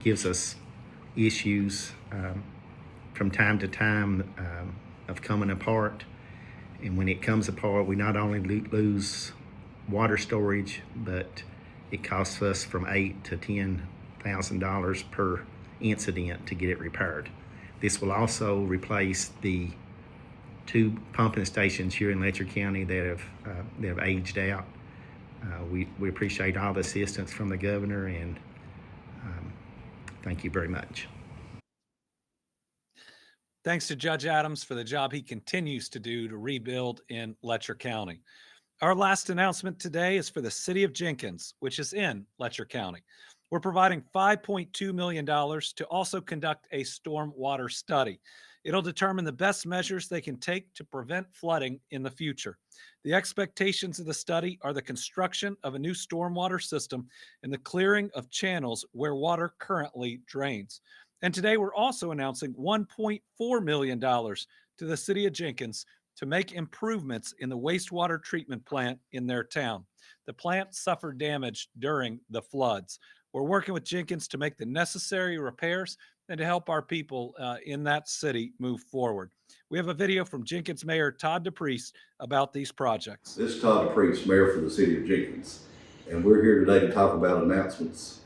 gives us issues from time to time of coming apart. And when it comes apart, we not only lose water storage, but it costs us from $8,000 to $10,000 per incident to get it repaired. This will also replace the 2 pumping stations here in Letcher County that have aged out. We appreciate all the assistance from the governor, and thank you very much. Thanks to Judge Adams for the job he continues to do to rebuild in Letcher County. Our last announcement today is for the city of Jenkins, which is in Letcher County. We're providing $5.2 million to also conduct a stormwater study. It'll determine the best measures they can take to prevent flooding in the future. The expectations of the study are the construction of a new stormwater system and the clearing of channels where water currently drains. And today we're also announcing $1.4 million to the city of Jenkins to make improvements in the wastewater treatment plant in their town. The plant suffered damage during the floods. We're working with Jenkins to make the necessary repairs and to help our people in that city move forward. We have a video from Jenkins Mayor Todd DePriest about these projects. This is Todd DePriest, Mayor for the City of Jenkins, and we're here today to talk about announcements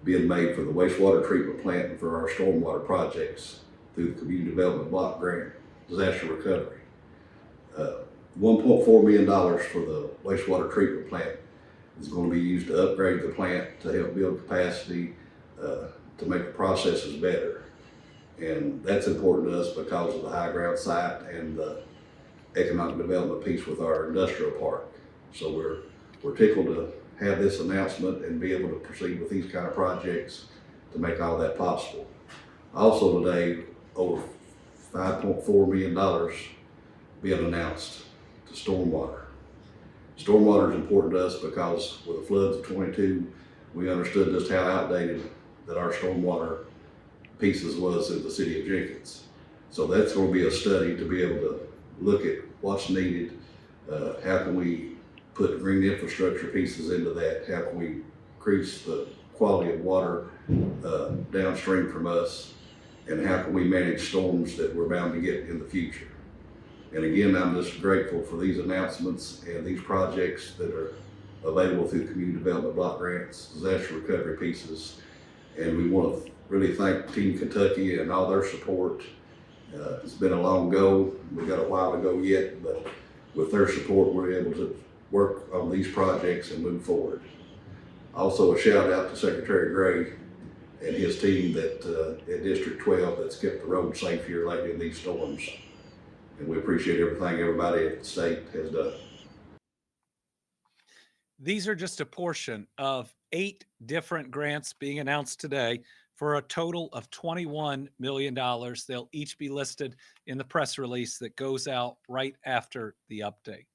being made for the wastewater treatment plant and for our stormwater projects through the Community Development Block Grant Disaster Recovery. $1.4 million for the wastewater treatment plant is going to be used to upgrade the plant to help build capacity to make the processes better. And that's important to us because of the high ground site and the economic development piece with our industrial park. So we're tickled to have this announcement and be able to proceed with these kind of projects to make all that possible. Also today, over $5.4 million being announced to stormwater. Stormwater is important to us because with the floods of 22, we understood just how outdated that our stormwater pieces was in the city of Jenkins. So that's going to be a study to be able to look at what's needed, how can we put green infrastructure pieces into that, how can we increase the quality of water downstream from us, and how can we manage storms that we're bound to get in the future. And again, I'm just grateful for these announcements and these projects that are available through Community Development Block Grants, disaster recovery pieces. And we want to really thank Team Kentucky and all their support. It's been a long go. We got a while to go yet, but with their support, we're able to work on these projects and move forward. Also a shout out to Secretary Gray and his team that at District 12 that's kept the road safe here lately in these storms. And we appreciate everything everybody at the state has done. These are just a portion of 8 different grants being announced today for a total of $21 million. They'll each be listed in the press release that goes out right after the update.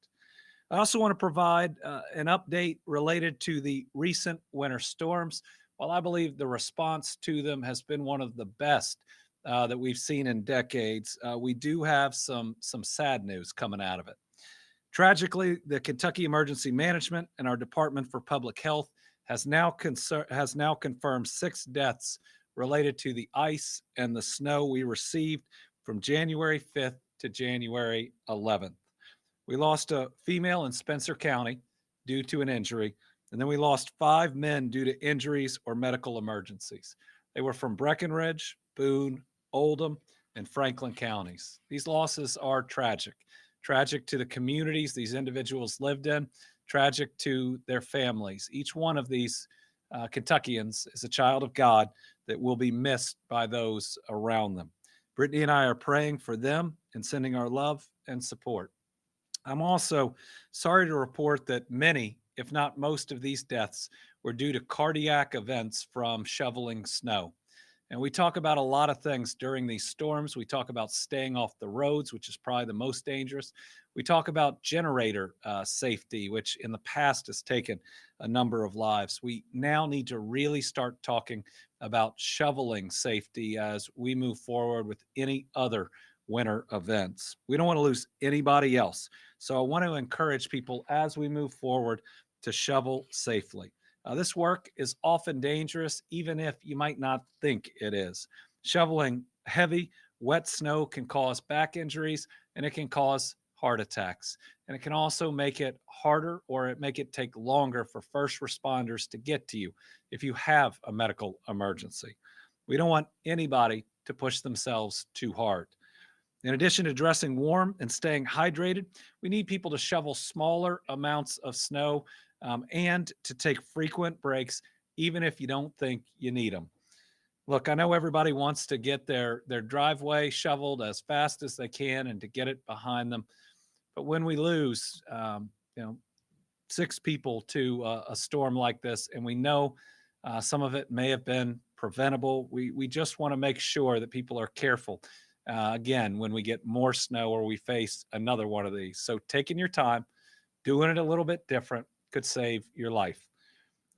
I also want to provide an update related to the recent winter storms. While I believe the response to them has been one of the best that we've seen in decades, we do have some sad news coming out of it. Tragically, the Kentucky Emergency Management and our Department for Public Health has now confirmed 6 deaths related to the ice and the snow we received from January 5th to January 11th. We lost a female in Spencer County due to an injury, and then we lost 5 men due to injuries or medical emergencies. They were from Breckenridge, Boone, Oldham, and Franklin counties. These losses are tragic to the communities these individuals lived in, tragic to their families. Each one of these Kentuckians is a child of God that will be missed by those around them. Brittany and I are praying for them and sending our love and support. I'm also sorry to report that many, if not most of these deaths were due to cardiac events from shoveling snow. And we talk about a lot of things during these storms. We talk about staying off the roads, which is probably the most dangerous. We talk about generator safety, which in the past has taken a number of lives. We now need to really start talking about shoveling safety as we move forward with any other winter events. We don't want to lose anybody else. So I want to encourage people as we move forward to shovel safely. This work is often dangerous, even if you might not think it is. Shoveling heavy, wet snow can cause back injuries and it can cause heart attacks. And it can also make it harder or it make it take longer for first responders to get to you if you have a medical emergency. We don't want anybody to push themselves too hard. In addition to dressing warm and staying hydrated, we need people to shovel smaller amounts of snow and to take frequent breaks, even if you don't think you need them. Look, I know everybody wants to get their driveway shoveled as fast as they can and to get it behind them. But when we lose, you know, 6 people to a storm like this, and we know some of it may have been preventable, we just want to make sure that people are careful. Again, when we get more snow or we face another one of these. So taking your time, doing it a little bit different could save your life.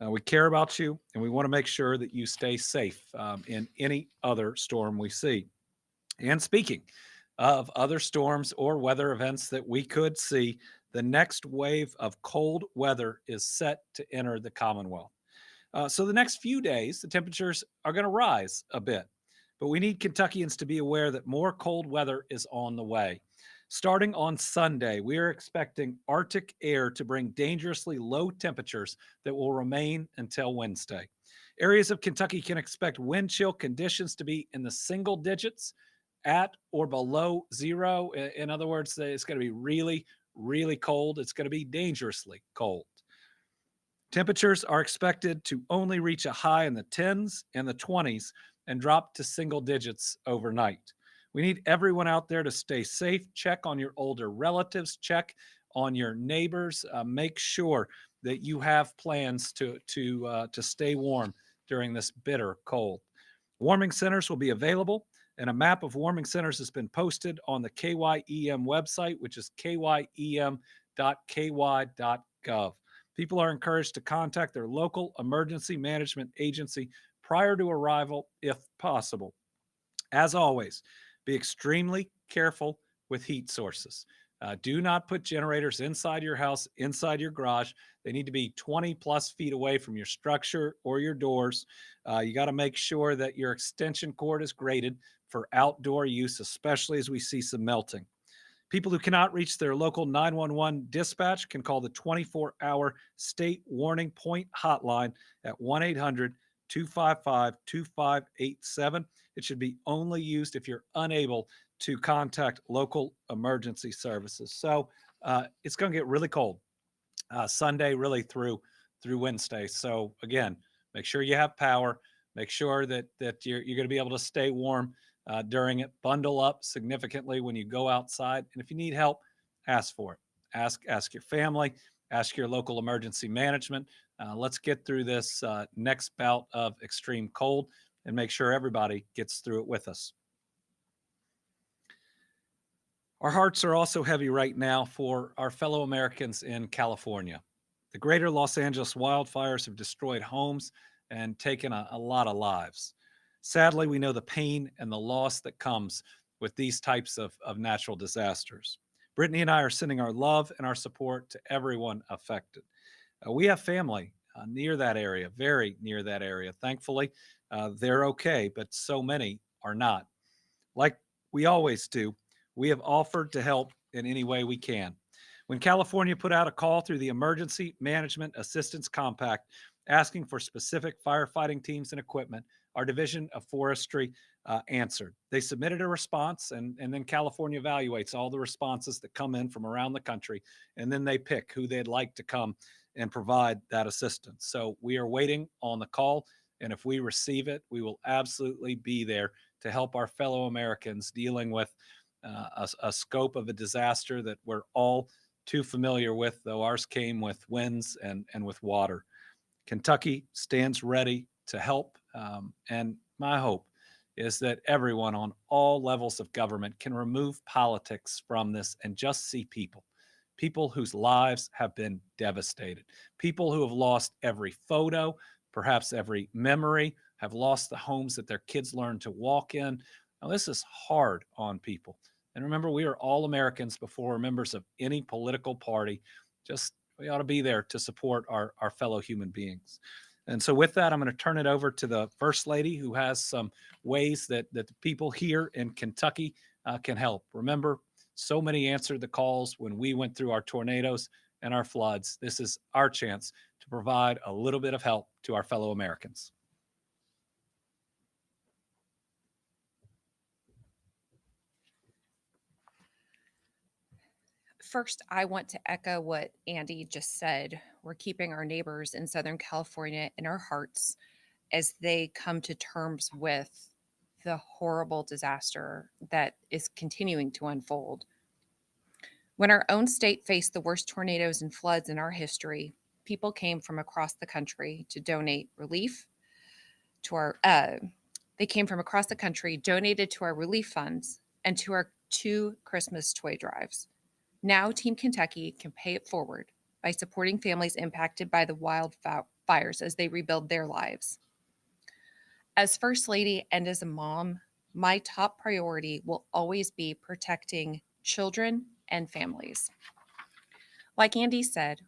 We care about you and we want to make sure that you stay safe in any other storm we see. And speaking of other storms or weather events that we could see, the next wave of cold weather is set to enter the Commonwealth. So the next few days, the temperatures are going to rise a bit, but we need Kentuckians to be aware that more cold weather is on the way. Starting on Sunday, we are expecting Arctic air to bring dangerously low temperatures that will remain until Wednesday. Areas of Kentucky can expect wind chill conditions to be in the single digits at or below zero. In other words, it's going to be really, really cold. It's going to be dangerously cold. Temperatures are expected to only reach a high in the 10s and the 20s and drop to single digits overnight. We need everyone out there to stay safe. Check on your older relatives, check on your neighbors. Make sure that you have plans to stay warm during this bitter cold. Warming centers will be available, and a map of warming centers has been posted on the KYEM website, which is kym.ky.gov. People are encouraged to contact their local emergency management agency prior to arrival if possible. As always, be extremely careful with heat sources. Do not put generators inside your house, inside your garage. They need to be 20 plus feet away from your structure or your doors. You got to make sure that your extension cord is graded for outdoor use, especially as we see some melting. People who cannot reach their local 911 dispatch can call the 24-hour state warning point hotline at 1-800-255-2587. It should be only used if you're unable to contact local emergency services. So it's going to get really cold Sunday, really through Wednesday. So again, make sure you have power. Make sure that you're going to be able to stay warm during it. Bundle up significantly when you go outside, and if you need help, ask for it. Ask your family. Ask your local emergency management. Let's get through this next bout of extreme cold and make sure everybody gets through it with us. Our hearts are also heavy right now for our fellow Americans in California. The greater Los Angeles wildfires have destroyed homes and taken a lot of lives. Sadly, we know the pain and the loss that comes with these types of natural disasters. Brittany and I are sending our love and our support to everyone affected. We have family near that area, very near that area. Thankfully, they're okay, but so many are not. Like we always do, we have offered to help in any way we can. When California put out a call through the Emergency Management Assistance Compact asking for specific firefighting teams and equipment, our Division of Forestry answered. They submitted a response, and then California evaluates all the responses that come in from around the country, and then they pick who they'd like to come and provide that assistance. So we are waiting on the call, and if we receive it, we will absolutely be there to help our fellow Americans dealing with a scope of a disaster that we're all too familiar with, though ours came with winds and with water. Kentucky stands ready to help, and my hope is that everyone on all levels of government can remove politics from this and just see people whose lives have been devastated, people who have lost every photo, perhaps every memory, have lost the homes that their kids learned to walk in. Now, this is hard on people. And remember, we are all Americans before we're members of any political party. Just We ought to be there to support our fellow human beings. And so with that, I'm going to turn it over to the First Lady, who has some ways that the people here in Kentucky can help. Remember, so many answered the calls when we went through our tornadoes and our floods. This is our chance to provide a little bit of help to our fellow Americans. First, I want to echo what Andy just said. We're keeping our neighbors in Southern California in our hearts as they come to terms with the horrible disaster that is continuing to unfold. When our own state faced the worst tornadoes and floods in our history, people came from across the country to donate relief to our they came from across the country, donated to our relief funds and to our 2 Christmas toy drives. Now, Team Kentucky can pay it forward by supporting families impacted by the wildfires as they rebuild their lives. As First Lady and as a mom, my top priority will always be protecting children and families. Like Andy said,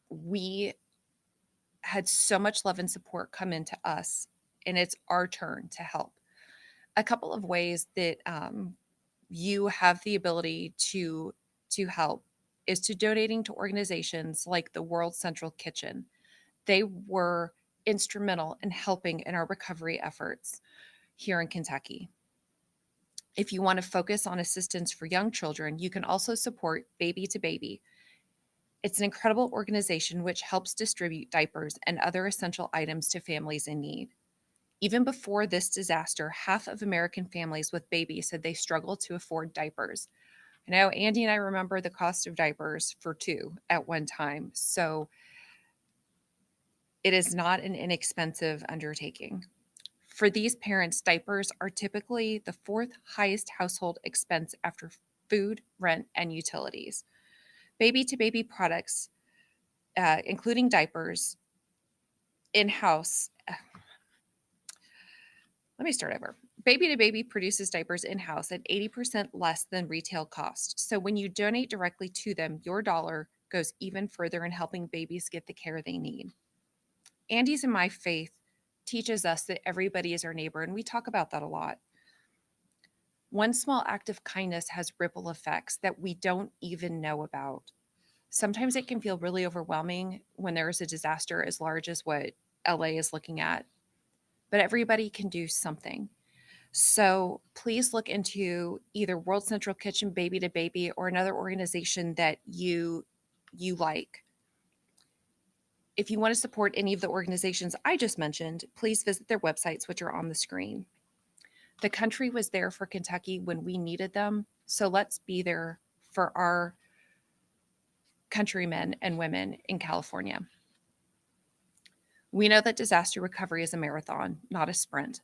we had so much love and support come into us, and it's our turn to help. A couple of ways that you have the ability to help is to donating to organizations like the World Central Kitchen. They were instrumental in helping in our recovery efforts here in Kentucky. If you want to focus on assistance for young children, you can also support Baby to Baby. It's an incredible organization which helps distribute diapers and other essential items to families in need. Even before this disaster, half of American families with babies said they struggle to afford diapers. I know Andy and I remember the cost of diapers for 2 at one time. So it is not an inexpensive undertaking. For these parents, diapers are typically the 4th highest household expense after food, rent, and utilities. Baby to Baby products, including diapers, in-house. Let me start over. Baby to Baby produces diapers in-house at 80% less than retail cost. So when you donate directly to them, your dollar goes even further in helping babies get the care they need. Andy's and my faith teaches us that everybody is our neighbor, and we talk about that a lot. One small act of kindness has ripple effects that we don't even know about. Sometimes it can feel really overwhelming when there is a disaster as large as what LA is looking at, but everybody can do something. So please look into either World Central Kitchen, Baby to Baby, or another organization that you like. If you want to support any of the organizations I just mentioned, please visit their websites, which are on the screen. The country was there for Kentucky when we needed them, so let's be there for our countrymen and women in California. We know that disaster recovery is a marathon, not a sprint.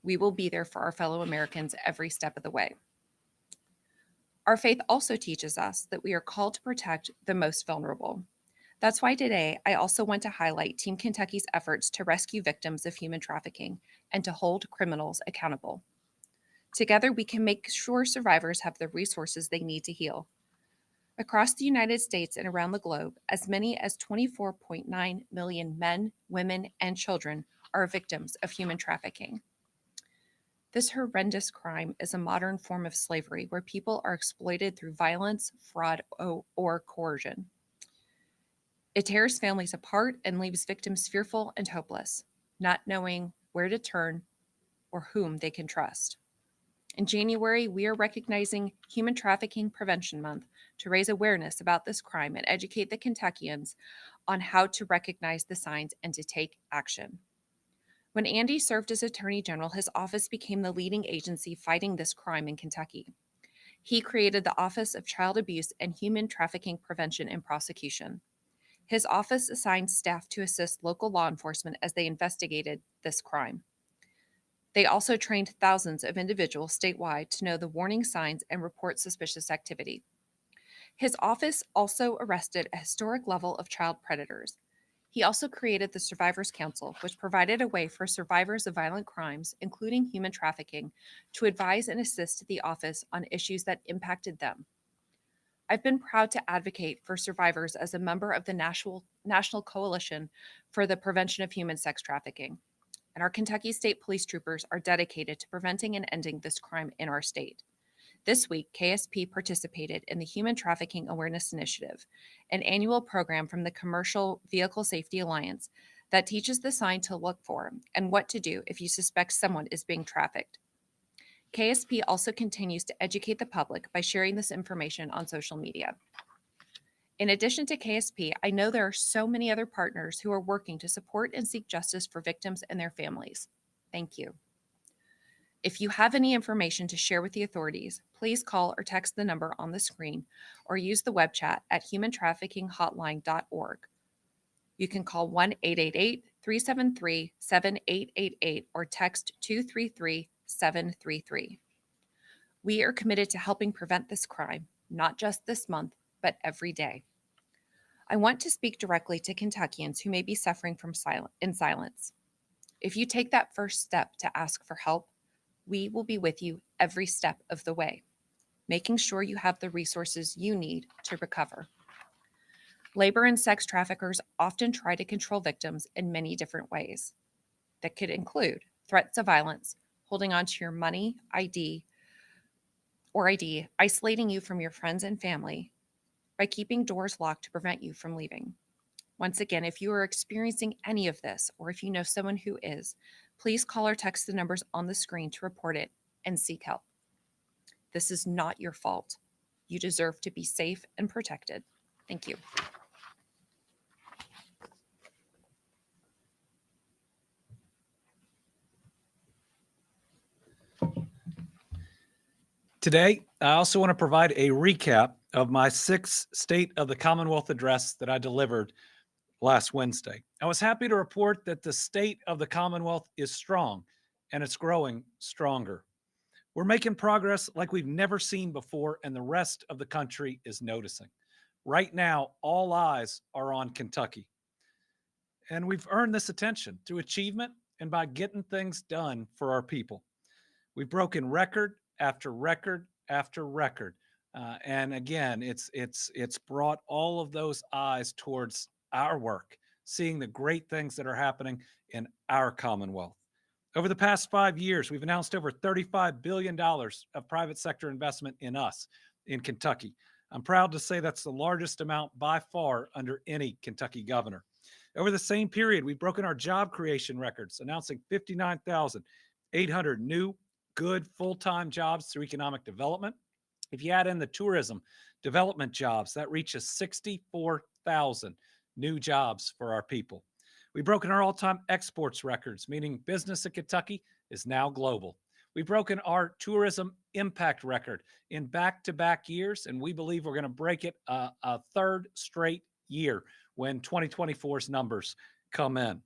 We will be there for our fellow Americans every step of the way. Our faith also teaches us that we are called to protect the most vulnerable. That's why today I also want to highlight Team Kentucky's efforts to rescue victims of human trafficking and to hold criminals accountable. Together, we can make sure survivors have the resources they need to heal. Across the United States and around the globe, as many as 24.9 million men, women, and children are victims of human trafficking. This horrendous crime is a modern form of slavery where people are exploited through violence, fraud, or coercion. It tears families apart and leaves victims fearful and hopeless, not knowing where to turn or whom they can trust. In January, we are recognizing Human Trafficking Prevention Month to raise awareness about this crime and educate the Kentuckians on how to recognize the signs and to take action. When Andy served as Attorney General, his office became the leading agency fighting this crime in Kentucky. He created the Office of Child Abuse and Human Trafficking Prevention and Prosecution. His office assigned staff to assist local law enforcement as they investigated this crime. They also trained thousands of individuals statewide to know the warning signs and report suspicious activity. His office also arrested a historic level of child predators. He also created the Survivors Council, which provided a way for survivors of violent crimes, including human trafficking, to advise and assist the office on issues that impacted them. I've been proud to advocate for survivors as a member of the National Coalition for the Prevention of Human Sex Trafficking, and our Kentucky State Police Troopers are dedicated to preventing and ending this crime in our state. This week, KSP participated in the Human Trafficking Awareness Initiative, an annual program from the Commercial Vehicle Safety Alliance that teaches the sign to look for and what to do if you suspect someone is being trafficked. KSP also continues to educate the public by sharing this information on social media. In addition to KSP, I know there are so many other partners who are working to support and seek justice for victims and their families. Thank you. If you have any information to share with the authorities, please call or text the number on the screen or use the web chat at humantraffickinghotline.org. You can call 1-888-373-7888 or text 233-733. We are committed to helping prevent this crime, not just this month, but every day. I want to speak directly to Kentuckians who may be suffering from silence. If you take that first step to ask for help, we will be with you every step of the way, making sure you have the resources you need to recover. Labor and sex traffickers often try to control victims in many different ways. That could include threats of violence, holding on to your money, ID, isolating you from your friends and family, by keeping doors locked to prevent you from leaving. Once again, if you are experiencing any of this, or if you know someone who is, please call or text the numbers on the screen to report it and seek help. This is not your fault. You deserve to be safe and protected. Thank you. Today, I also want to provide a recap of my 6th State of the Commonwealth address that I delivered last Wednesday. I was happy to report that the state of the Commonwealth is strong and it's growing stronger. We're making progress like we've never seen before, and the rest of the country is noticing. Right now, all eyes are on Kentucky. And we've earned this attention through achievement and by getting things done for our people. We've broken record after record after record. And again, it's brought all of those eyes towards our work, seeing the great things that are happening in our Commonwealth. Over the past 5 years, we've announced over $35 billion of private sector investment in us in Kentucky. I'm proud to say that's the largest amount by far under any Kentucky governor. Over the same period, we've broken our job creation records, announcing 59,800 new, good, full-time jobs through economic development. If you add in the tourism development jobs, that reaches 64,000 new jobs for our people. We've broken our all-time exports records, meaning business in Kentucky is now global. We've broken our tourism impact record in back-to-back years, and we believe we're going to break it a third straight year when 2024's numbers come in.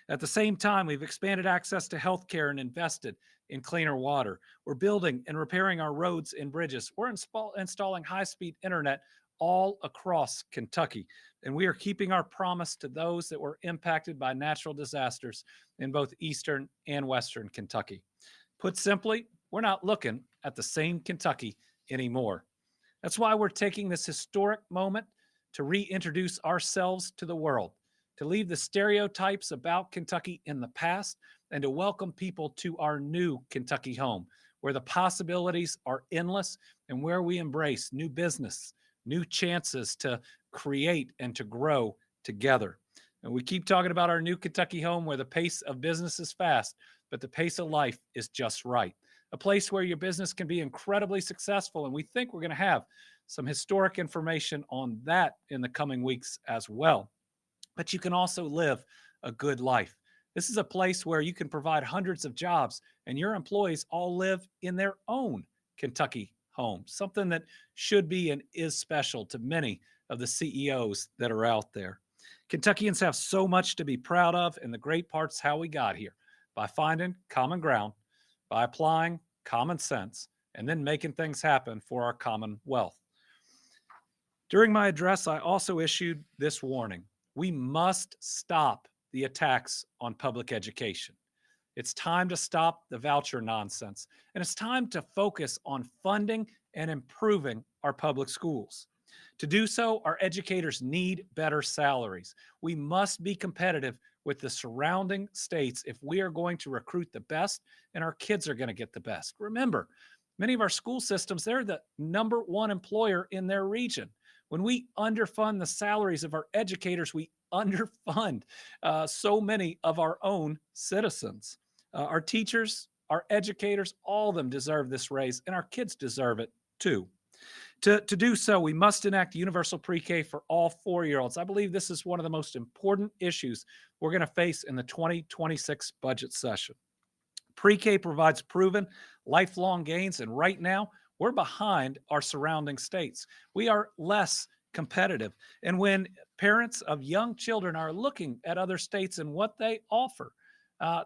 At the same time, we've expanded access to healthcare and invested in cleaner water. We're building and repairing our roads and bridges. We're installing high-speed internet all across Kentucky. And we are keeping our promise to those that were impacted by natural disasters in both eastern and western Kentucky. Put simply, we're not looking at the same Kentucky anymore. That's why we're taking this historic moment to reintroduce ourselves to the world, to leave the stereotypes about Kentucky in the past, and to welcome people to our new Kentucky home, where the possibilities are endless and where we embrace new business, new chances to create and to grow together. And we keep talking about our new Kentucky home, where the pace of business is fast, but the pace of life is just right. A place where your business can be incredibly successful. And we think we're going to have some historic information on that in the coming weeks as well. But you can also live a good life. This is a place where you can provide hundreds of jobs and your employees all live in their own Kentucky home, something that should be and is special to many of the CEOs that are out there. Kentuckians have so much to be proud of, and the great part's how we got here, by finding common ground, by applying common sense, and then making things happen for our Commonwealth. During my address, I also issued this warning. We must stop the attacks on public education. It's time to stop the voucher nonsense, and it's time to focus on funding and improving our public schools. To do so, our educators need better salaries. We must be competitive with the surrounding states if we are going to recruit the best and our kids are going to get the best. Remember, many of our school systems, they're the number one employer in their region. When we underfund the salaries of our educators, we underfund so many of our own citizens. Our teachers, our educators, all of them deserve this raise, and our kids deserve it too. To do so, we must enact universal pre-K for all 4-year-olds. I believe this is one of the most important issues we're going to face in the 2026 budget session. Pre-K provides proven lifelong gains, and right now we're behind our surrounding states. We are less competitive. And when parents of young children are looking at other states and what they offer,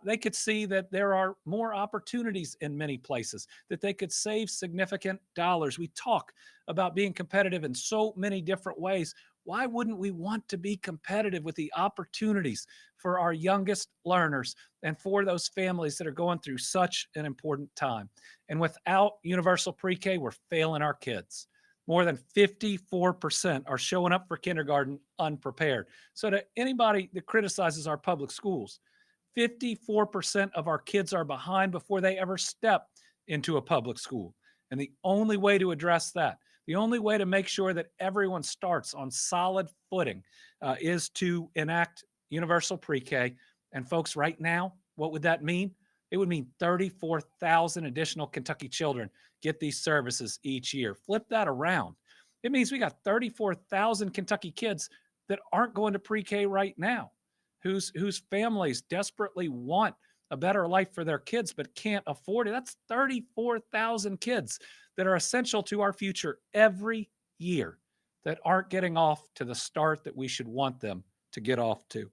they could see that there are more opportunities in many places, that they could save significant dollars. We talk about being competitive in so many different ways. Why wouldn't we want to be competitive with the opportunities for our youngest learners and for those families that are going through such an important time? And without universal pre-K, we're failing our kids. More than 54% are showing up for kindergarten unprepared. So to anybody that criticizes our public schools, 54% of our kids are behind before they ever step into a public school. And the only way to address that, the only way to make sure that everyone starts on solid footing is to enact universal pre-K. And folks, right now, what would that mean? It would mean 34,000 additional Kentucky children get these services each year. Flip that around. It means we got 34,000 Kentucky kids that aren't going to pre-K right now, whose families desperately want a better life for their kids but can't afford it. That's 34,000 kids that are essential to our future every year that aren't getting off to the start that we should want them to get off to.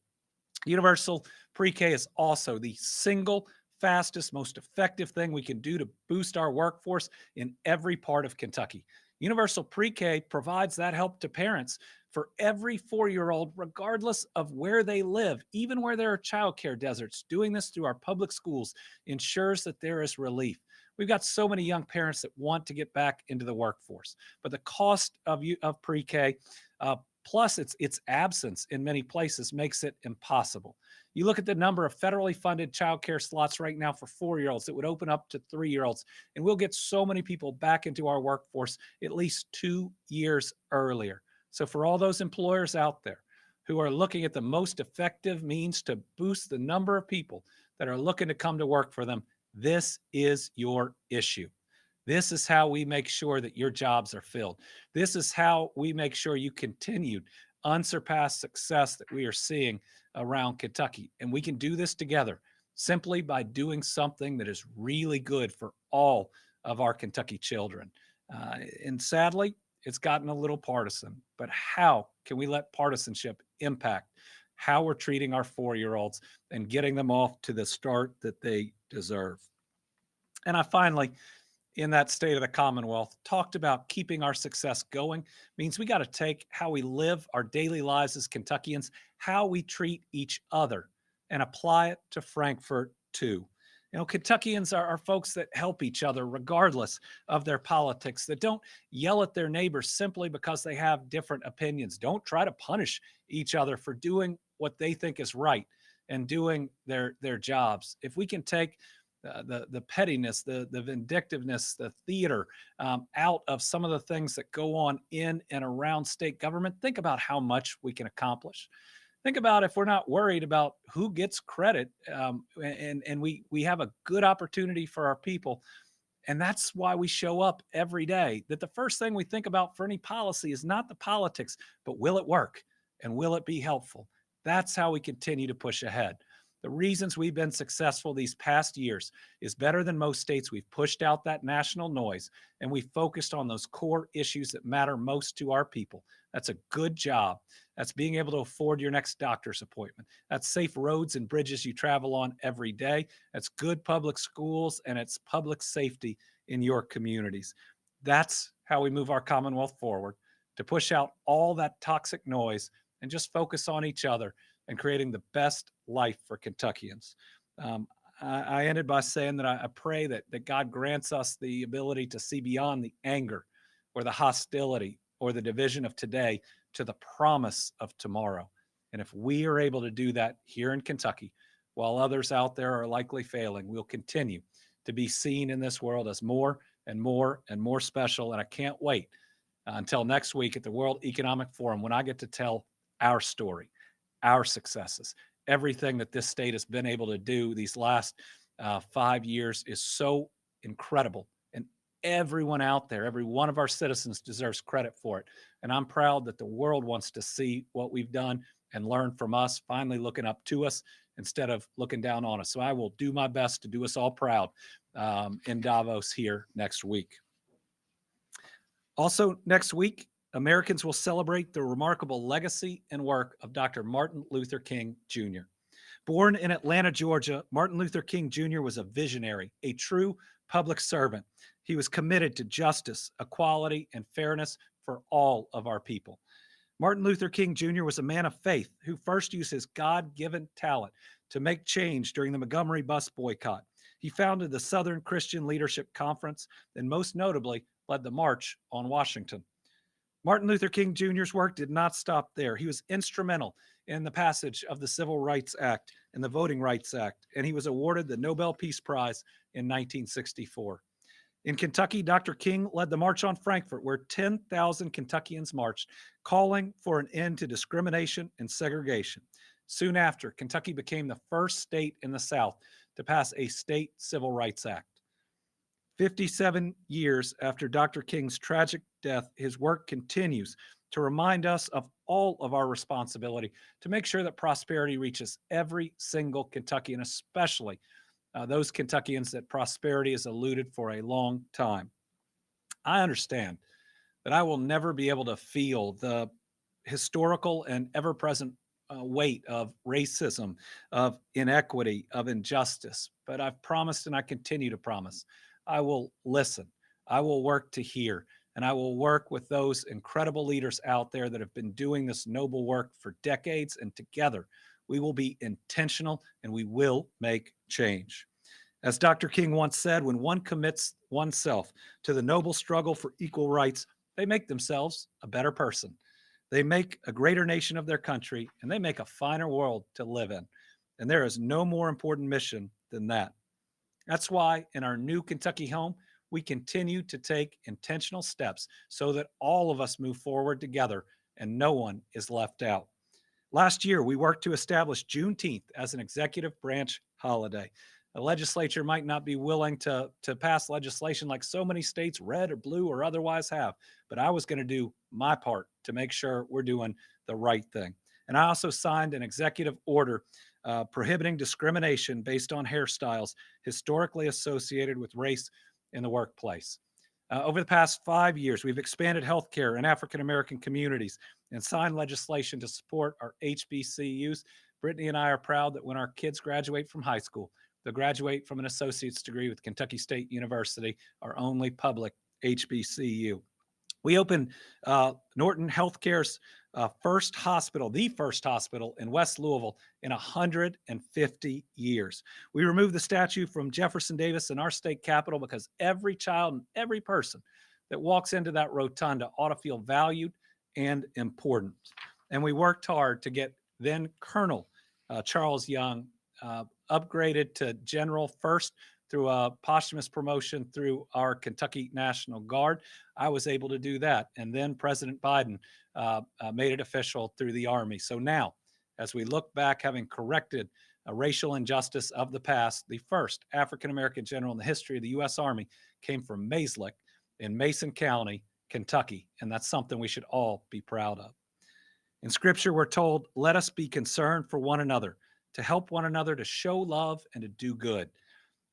Universal pre-K is also the single fastest, most effective thing we can do to boost our workforce in every part of Kentucky. Universal pre-K provides that help to parents for every 4-year-old, regardless of where they live, even where there are childcare deserts. Doing this through our public schools ensures that there is relief. We've got so many young parents that want to get back into the workforce, but the cost of pre-K, plus its absence in many places, makes it impossible. You look at the number of federally funded childcare slots right now for 4-year-olds that would open up to 3-year-olds, and we'll get so many people back into our workforce at least 2 years earlier. So for all those employers out there who are looking at the most effective means to boost the number of people that are looking to come to work for them, this is your issue. This is how we make sure that your jobs are filled. This is how we make sure you continued unsurpassed success that we are seeing around Kentucky. And we can do this together simply by doing something that is really good for all of our Kentucky children. And sadly, it's gotten a little partisan, but how can we let partisanship impact how we're treating our 4-year-olds and getting them off to the start that they deserve? And I finally, in that state of the Commonwealth, talked about keeping our success going means we got to take how we live our daily lives as Kentuckians, how we treat each other, and apply it to Frankfort too. You know, Kentuckians are folks that help each other regardless of their politics, that don't yell at their neighbors simply because they have different opinions. Don't try to punish each other for doing what they think is right and doing their jobs. If we can take the pettiness, the vindictiveness, the theater out of some of the things that go on in and around state government, think about how much we can accomplish. Think about if we're not worried about who gets credit, and we have a good opportunity for our people. And that's why we show up every day, that the first thing we think about for any policy is not the politics, but will it work and will it be helpful? That's how we continue to push ahead. The reasons we've been successful these past years is better than most states. We've pushed out that national noise and we focused on those core issues that matter most to our people. That's a good job. That's being able to afford your next doctor's appointment. That's safe roads and bridges you travel on every day. That's good public schools, and it's public safety in your communities. That's how we move our Commonwealth forward, to push out all that toxic noise and just focus on each other and creating the best life for Kentuckians. I ended by saying that I pray that God grants us the ability to see beyond the anger or the hostility or the division of today to the promise of tomorrow. And if we are able to do that here in Kentucky, while others out there are likely failing, we'll continue to be seen in this world as more and more and more special. And I can't wait until next week at the World Economic Forum when I get to tell our story, our successes. Everything that this state has been able to do these last 5 years is so incredible. And everyone out there, every one of our citizens deserves credit for it. And I'm proud that the world wants to see what we've done and learn from us, finally looking up to us instead of looking down on us. So I will do my best to do us all proud in Davos here next week. Also, next week, Americans will celebrate the remarkable legacy and work of Dr. Martin Luther King Jr. Born in Atlanta, Georgia, Martin Luther King Jr. was a visionary, a true public servant. He was committed to justice, equality, and fairness for all of our people. Martin Luther King Jr. was a man of faith who first used his God-given talent to make change during the Montgomery bus boycott. He founded the Southern Christian Leadership Conference and most notably led the March on Washington. Martin Luther King Jr.'s work did not stop there. He was instrumental in the passage of the Civil Rights Act and the Voting Rights Act, and he was awarded the Nobel Peace Prize in 1964. In Kentucky, Dr. King led the March on Frankfort, where 10,000 Kentuckians marched, calling for an end to discrimination and segregation. Soon after, Kentucky became the first state in the South to pass a state civil rights act. 57 years after Dr. King's tragic death, his work continues to remind us of all of our responsibility to make sure that prosperity reaches every single Kentuckian, especially those Kentuckians that prosperity has eluded for a long time. I understand that I will never be able to feel the historical and ever-present weight of racism, of inequity, of injustice, but I've promised and I continue to promise I will listen, I will work to hear, and I will work with those incredible leaders out there that have been doing this noble work for decades, and together we will be intentional and we will make change. As Dr. King once said, when one commits oneself to the noble struggle for equal rights, they make themselves a better person. They make a greater nation of their country, and they make a finer world to live in. And there is no more important mission than that. That's why in our new Kentucky home, we continue to take intentional steps so that all of us move forward together and no one is left out. Last year, we worked to establish Juneteenth as an executive branch holiday. The legislature might not be willing to pass legislation like so many states, red or blue or otherwise, have, but I was going to do my part to make sure we're doing the right thing. And I also signed an executive order prohibiting discrimination based on hairstyles historically associated with race in the workplace. Over the past 5 years, we've expanded healthcare in African American communities and signed legislation to support our HBCUs. Brittany and I are proud that when our kids graduate from high school, they'll graduate from an associate's degree with Kentucky State University, our only public HBCU. We opened Norton Healthcare's first hospital, the first hospital in West Louisville in 150 years. We removed the statue from Jefferson Davis in our state capitol because every child and every person that walks into that rotunda ought to feel valued and important. And we worked hard to get then Colonel Charles Young upgraded to general first through a posthumous promotion through our Kentucky National Guard. I was able to do that. And then President Biden made it official through the Army. So now, as we look back, having corrected a racial injustice of the past, the first African-American general in the history of the U.S. Army came from Mayslick in Mason County, Kentucky. And that's something we should all be proud of. In Scripture, we're told, let us be concerned for one another, to help one another, to show love, and to do good.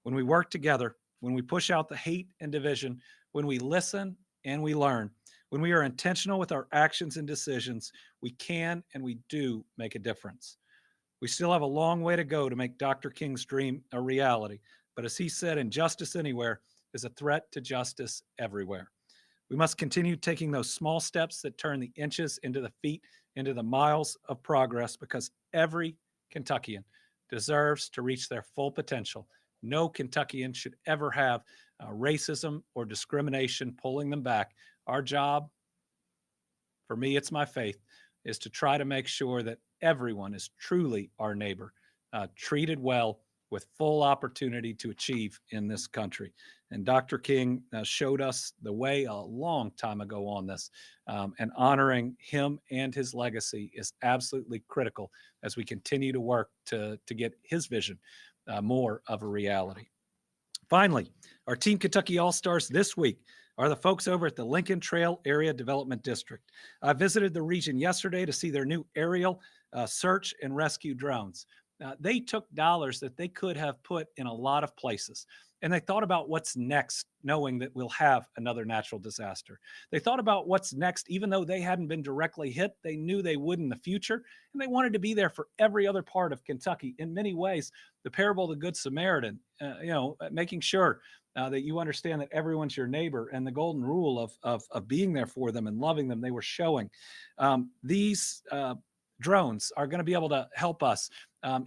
When we work together, when we push out the hate and division, when we listen and we learn, when we are intentional with our actions and decisions, we can and we do make a difference. We still have a long way to go to make Dr. King's dream a reality. But as he said, injustice anywhere is a threat to justice everywhere. We must continue taking those small steps that turn the inches into the feet, into the miles of progress, because every Kentuckian deserves to reach their full potential. No Kentuckian should ever have racism or discrimination pulling them back. Our job for me, it's my faith, is to try to make sure that everyone is truly our neighbor, treated well, with full opportunity to achieve in this country. And Dr. King showed us the way a long time ago on this. And honoring him and his legacy is absolutely critical as we continue to work to get his vision more of a reality. Finally, our Team Kentucky All-Stars this week are the folks over at the Lincoln Trail Area Development District. I visited the region yesterday to see their new aerial search and rescue drones. They took dollars that they could have put in a lot of places, and they thought about what's next, knowing that we'll have another natural disaster. They thought about what's next, even though they hadn't been directly hit. They knew they would in the future, and they wanted to be there for every other part of Kentucky. In many ways, the parable of the Good Samaritan, making sure that you understand that everyone's your neighbor, and the golden rule of being there for them and loving them, they were showing. These drones are going to be able to help us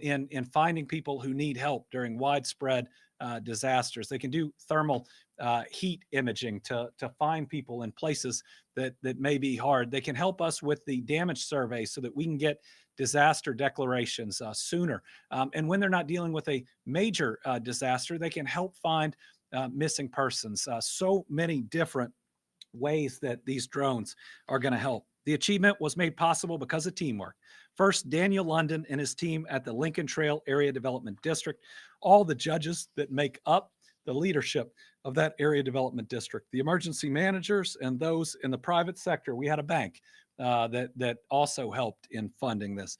in finding people who need help during widespread disasters. They can do thermal heat imaging to find people in places that may be hard. They can help us with the damage survey so that we can get disaster declarations sooner. And when they're not dealing with a major disaster, they can help find missing persons. So many different ways that these drones are going to help. The achievement was made possible because of teamwork. First, Daniel London and his team at the Lincoln Trail Area Development District, all the judges that make up the leadership of that area development district, the emergency managers, and those in the private sector. We had a bank that also helped in funding this.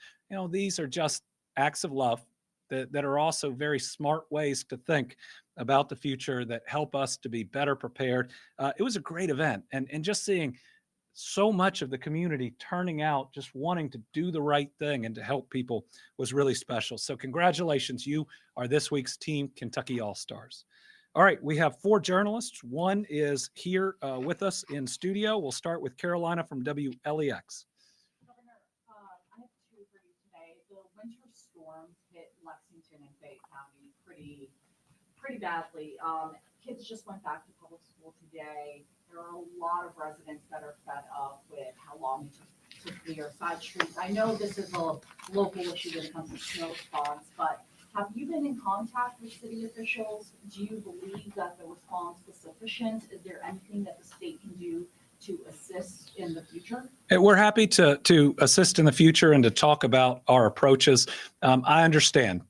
These are just acts of love that are also very smart ways to think about the future that help us to be better prepared. It was a great event, and just seeing so much of the community turning out, just wanting to do the right thing and to help people was really special. So congratulations, you are this week's Team Kentucky All-Stars. All right, we have 4 journalists. One is here with us in studio. We'll start with Carolina from WLEX. Governor, I have 2 for you today. The winter storms hit Lexington and Fayette County pretty badly. Kids just went back to public school today. There are a lot of residents that are fed up with how long it took to clear side streets. I know this is a local issue when it comes to snow response, but have you been in contact with city officials? Do you believe that the response was sufficient? Is there anything that the state can do to assist in the future? We're happy to assist in the future and to talk about our approaches. I understand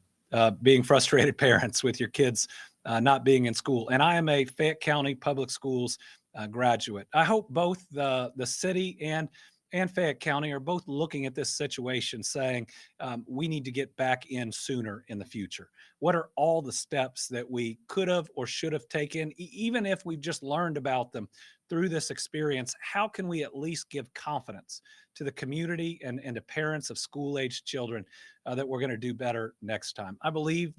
being frustrated parents with your kids not being in school, and I am a Fayette County Public Schools graduate. I hope both the city and Fayette County are both looking at this situation saying we need to get back in sooner in the future. What are all the steps that we could have or should have taken, even if we've just learned about them through this experience? How can we at least give confidence to the community and to parents of school-aged children that we're going to do better next time? I believe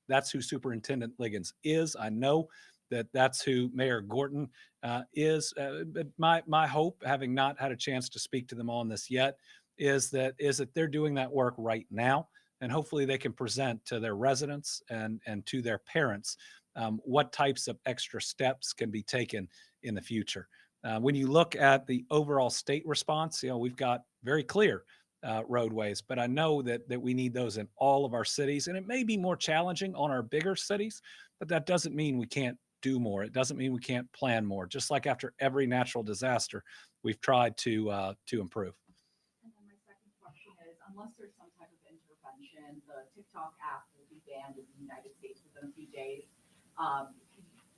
that's who Superintendent Liggins is. I know that's who Mayor Gorton is. But my hope, having not had a chance to speak to them on this yet, is that they're doing that work right now, and hopefully they can present to their residents and to their parents what types of extra steps can be taken in the future. When you look at the overall state response, we've got very clear roadways, but I know that we need those in all of our cities, and it may be more challenging on our bigger cities, but that doesn't mean we can't do more. It doesn't mean we can't plan more. Just like after every natural disaster, we've tried to improve. And then my second question is, unless there's some type of intervention, the TikTok app will be banned in the United States within a few days.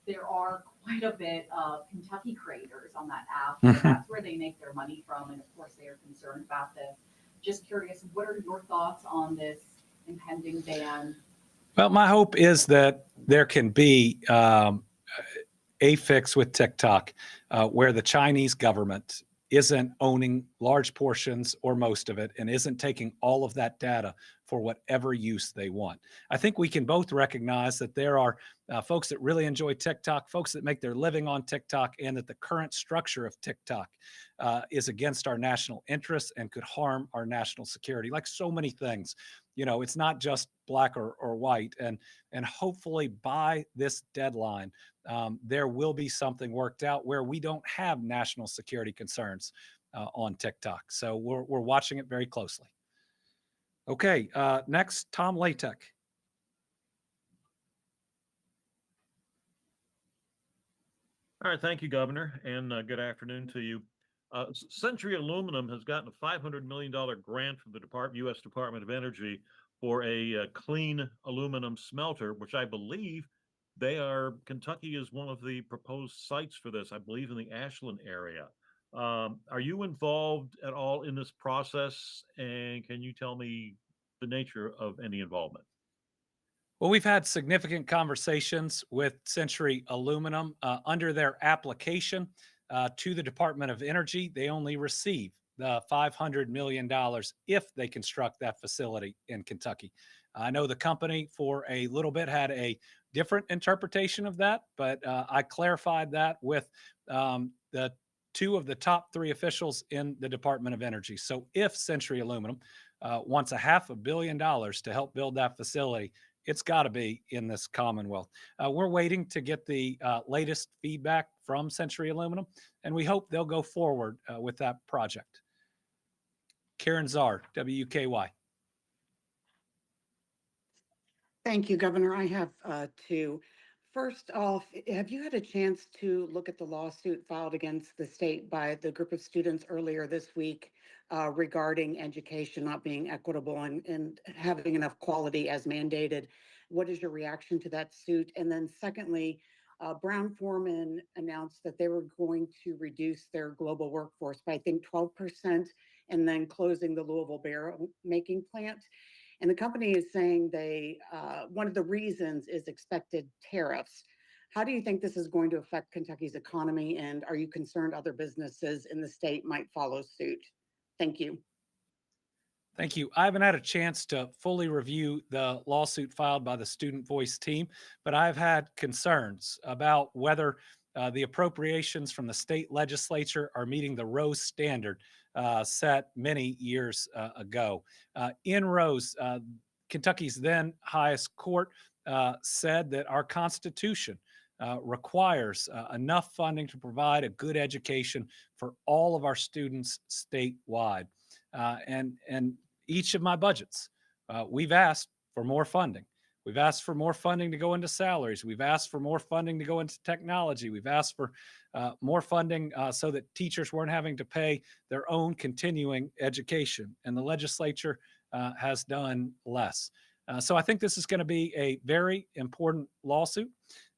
There are quite a bit of Kentucky creators on that app. That's where they make their money from, and of course they are concerned about this. Just curious, what are your thoughts on this impending ban? Well, my hope is that there can be a fix with TikTok where the Chinese government isn't owning large portions or most of it and isn't taking all of that data for whatever use they want. I think we can both recognize that there are folks that really enjoy TikTok, folks that make their living on TikTok, and that the current structure of TikTok is against our national interests and could harm our national security, like so many things. It's not just black or white. And hopefully by this deadline, there will be something worked out where we don't have national security concerns on TikTok. So we're watching it very closely. Okay, next, Tom Latek. All right, thank you, Governor, and good afternoon to you. Century Aluminum has gotten a $500 million grant from the U.S. Department of Energy for a clean aluminum smelter, which I believe Kentucky is one of the proposed sites for this, I believe in the Ashland area. Are you involved at all in this process? And can you tell me the nature of any involvement? Well, we've had significant conversations with Century Aluminum under their application to the Department of Energy. They only receive the $500 million if they construct that facility in Kentucky. I know the company for a little bit had a different interpretation of that, but I clarified that with the two of the top three officials in the Department of Energy. So if Century Aluminum wants $500 million to help build that facility, it's got to be in this Commonwealth. We're waiting to get the latest feedback from Century Aluminum, and we hope they'll go forward with that project. Karen Czar, WUKY. Thank you, Governor. I have two. First off, have you had a chance to look at the lawsuit filed against the state by the group of students earlier this week regarding education not being equitable and having enough quality as mandated? What is your reaction to that suit? And then secondly, Brown-Forman announced that they were going to reduce their global workforce by, I think, 12%, and then closing the Louisville barrel making plant. And the company is saying one of the reasons is expected tariffs. How do you think this is going to affect Kentucky's economy? And are you concerned other businesses in the state might follow suit? Thank you. Thank you. I haven't had a chance to fully review the lawsuit filed by the Student Voice team, but I've had concerns about whether the appropriations from the state legislature are meeting the Rose standard set many years ago. In Rose, Kentucky's then highest court said that our Constitution requires enough funding to provide a good education for all of our students statewide. And each of my budgets, we've asked for more funding. We've asked for more funding to go into salaries. We've asked for more funding to go into technology. We've asked for more funding so that teachers weren't having to pay their own continuing education. And the legislature has done less. So I think this is going to be a very important lawsuit,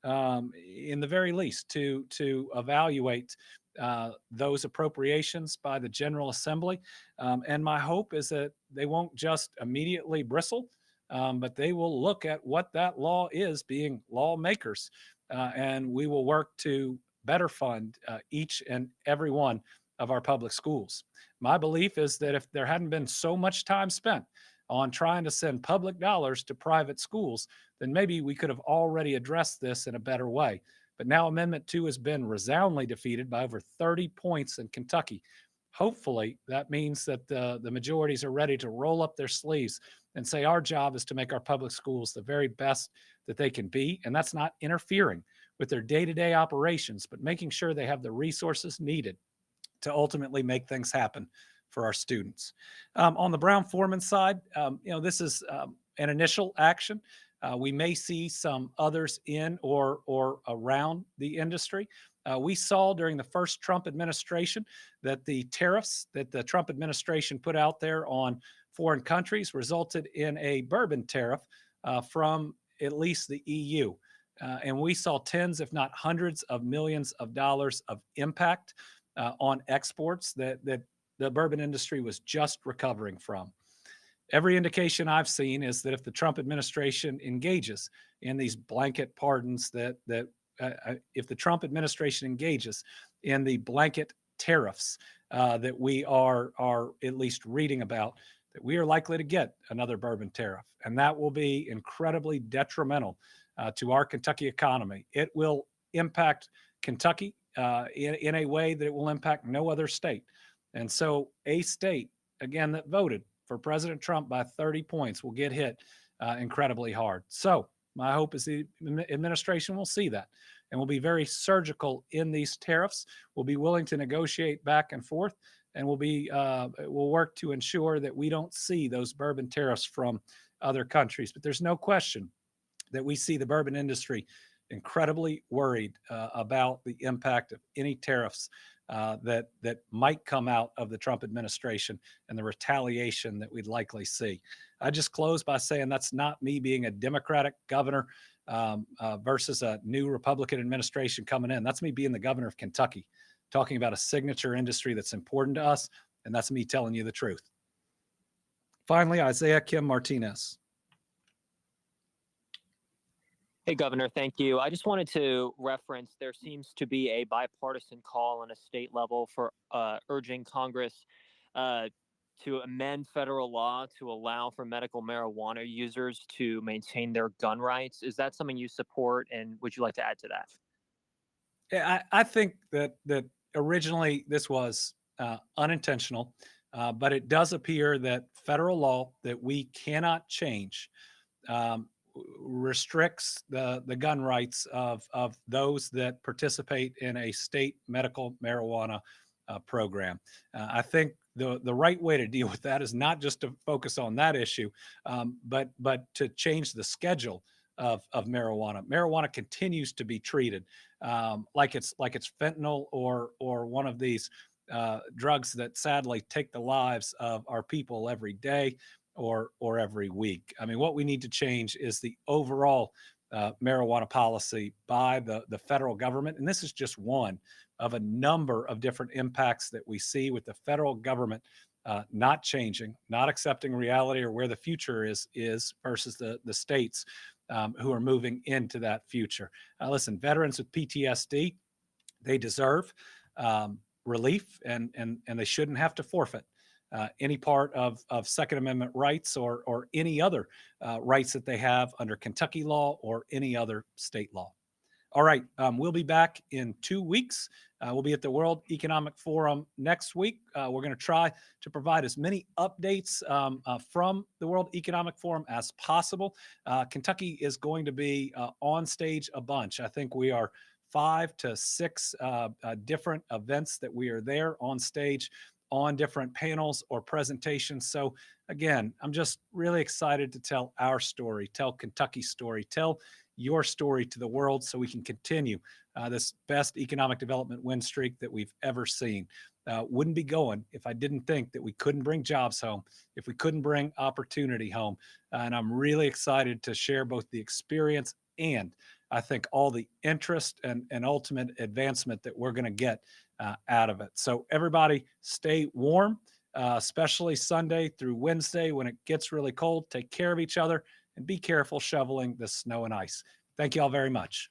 in the very least, to evaluate those appropriations by the General Assembly. And my hope is that they won't just immediately bristle, but they will look at what that law is, being lawmakers, and we will work to better fund each and every one of our public schools. My belief is that if there hadn't been so much time spent on trying to send public dollars to private schools, then maybe we could have already addressed this in a better way. But now Amendment 2 has been resoundingly defeated by over 30 points in Kentucky. Hopefully, that means that the majorities are ready to roll up their sleeves and say our job is to make our public schools the very best that they can be. And that's not interfering with their day-to-day operations, but making sure they have the resources needed to ultimately make things happen for our students. On the Brown-Forman side, this is an initial action. We may see some others in or around the industry. We saw during the first Trump administration that the tariffs that the Trump administration put out there on foreign countries resulted in a bourbon tariff from at least the EU. And we saw tens, if not hundreds of millions of dollars of impact on exports that the bourbon industry was just recovering from. Every indication I've seen is that if the Trump administration engages in these blanket pardons, if the Trump administration engages in the blanket tariffs that we are at least reading about, that we are likely to get another bourbon tariff. And that will be incredibly detrimental to our Kentucky economy. It will impact Kentucky in a way that it will impact no other state. And so a state, again, that voted for President Trump by 30 points will get hit incredibly hard. So my hope is the administration will see that and will be very surgical in these tariffs, will be willing to negotiate back and forth, and we'll work to ensure that we don't see those bourbon tariffs from other countries. But there's no question that we see the bourbon industry incredibly worried about the impact of any tariffs that might come out of the Trump administration and the retaliation that we'd likely see. I just close by saying that's not me being a Democratic governor versus a new Republican administration coming in. That's me being the governor of Kentucky, talking about a signature industry that's important to us, and that's me telling you the truth. Finally, Isaiah Kim Martinez. Hey, Governor, thank you. I just wanted to reference there seems to be a bipartisan call on a state level for urging Congress to amend federal law to allow for medical marijuana users to maintain their gun rights. Is that something you support, and would you like to add to that? Yeah, I think that originally this was unintentional, but it does appear that federal law that we cannot change restricts the gun rights of those that participate in a state medical marijuana program. I think the right way to deal with that is not just to focus on that issue, but to change the schedule of marijuana. Marijuana continues to be treated like it's fentanyl or one of these drugs that sadly take the lives of our people every day or every week. I mean, what we need to change is the overall marijuana policy by the federal government. And this is just one of a number of different impacts that we see with the federal government not changing, not accepting reality or where the future is versus the states who are moving into that future. Listen, veterans with PTSD, they deserve relief and they shouldn't have to forfeit any part of Second Amendment rights or any other rights that they have under Kentucky law or any other state law. All right, we'll be back in 2 weeks. We'll be at the World Economic Forum next week. We're going to try to provide as many updates from the World Economic Forum as possible. Kentucky is going to be on stage a bunch. I think we are 5 to 6 different events that we are there on stage on different panels or presentations. So again, I'm just really excited to tell our story, tell Kentucky's story, tell your story to the world so we can continue this best economic development win streak that we've ever seen. Wouldn't be going if I didn't think that we couldn't bring jobs home, if we couldn't bring opportunity home. And I'm really excited to share both the experience and I think all the interest and ultimate advancement that we're going to get out of it. So everybody stay warm, especially Sunday through Wednesday when it gets really cold. Take care of each other and be careful shoveling the snow and ice. Thank you all very much.